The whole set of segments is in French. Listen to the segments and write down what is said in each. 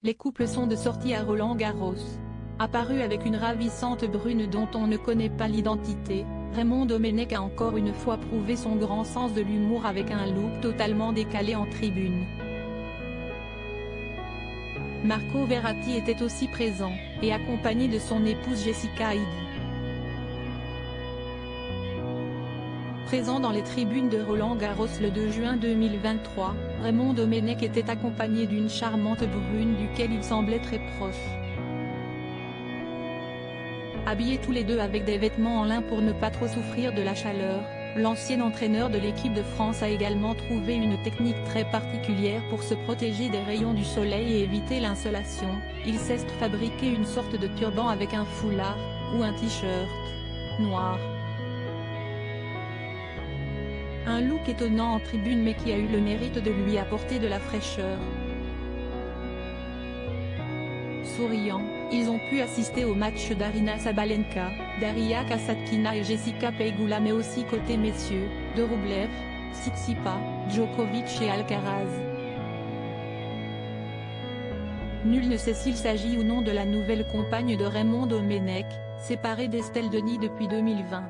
Les couples sont de sortie à Roland-Garros. Apparu avec une ravissante brune dont on ne connaît pas l'identité, Raymond Domenech a encore une fois prouvé son grand sens de l'humour avec un look totalement décalé en tribune. Marco Verratti était aussi présent, et accompagné de son épouse Jessica Heidi. Présent dans les tribunes de Roland-Garros le 2 juin 2023, Raymond Domenech était accompagné d'une charmante brune duquel il semblait très proche. Habillés tous les deux avec des vêtements en lin pour ne pas trop souffrir de la chaleur, l'ancien entraîneur de l'équipe de France a également trouvé une technique très particulière pour se protéger des rayons du soleil et éviter l'insolation. Il s'est fabriqué une sorte de turban avec un foulard, ou un t-shirt noir. Un look étonnant en tribune mais qui a eu le mérite de lui apporter de la fraîcheur. Souriants, ils ont pu assister au match d'Aryna Sabalenka, Daria Kasatkina et Jessica Pegula, mais aussi côté messieurs, de Rublev, Tsitsipas, Djokovic et Alcaraz. Nul ne sait s'il s'agit ou non de la nouvelle compagne de Raymond Domenech, séparée d'Estelle Denis depuis 2020.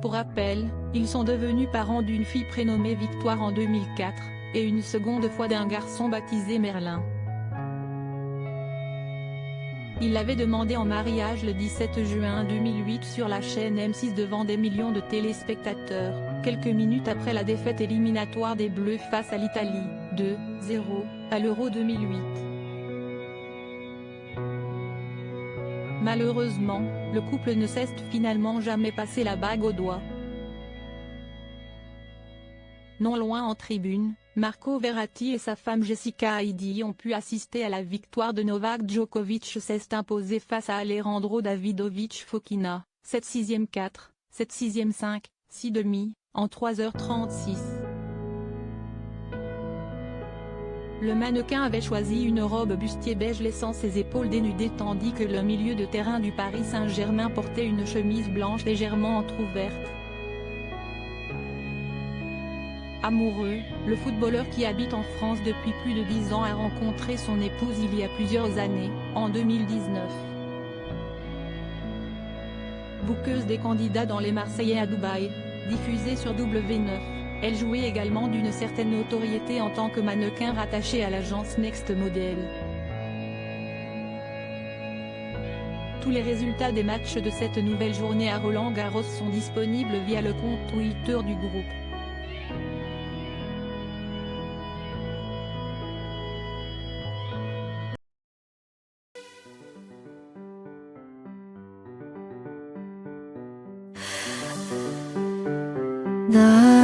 Pour rappel, ils sont devenus parents d'une fille prénommée Victoire en 2004, et une seconde fois d'un garçon baptisé Merlin. Il l'avait demandé en mariage le 17 juin 2008 sur la chaîne M6 devant des millions de téléspectateurs, quelques minutes après la défaite éliminatoire des Bleus face à l'Italie, 2-0, à l'Euro 2008. Malheureusement, le couple ne s'est finalement jamais passé la bague au doigt. Non loin en tribune, Marco Verratti et sa femme Jessica Heidi ont pu assister à la victoire de Novak Djokovic s'est imposé face à Alejandro Davidovich Fokina, 7-6e 4, 7-6e 5, 6-demi, en 3h36. Le mannequin avait choisi une robe bustier beige laissant ses épaules dénudées tandis que le milieu de terrain du Paris Saint-Germain portait une chemise blanche légèrement entrouverte. Amoureux, le footballeur qui habite en France depuis plus de 10 ans a rencontré son épouse il y a plusieurs années, en 2019. Bouqueuse des candidats dans Les Marseillais à Dubaï, diffusée sur W9, elle jouait également d'une certaine notoriété en tant que mannequin rattaché à l'agence Next Model. Tous les résultats des matchs de cette nouvelle journée à Roland-Garros sont disponibles via le compte Twitter du groupe. The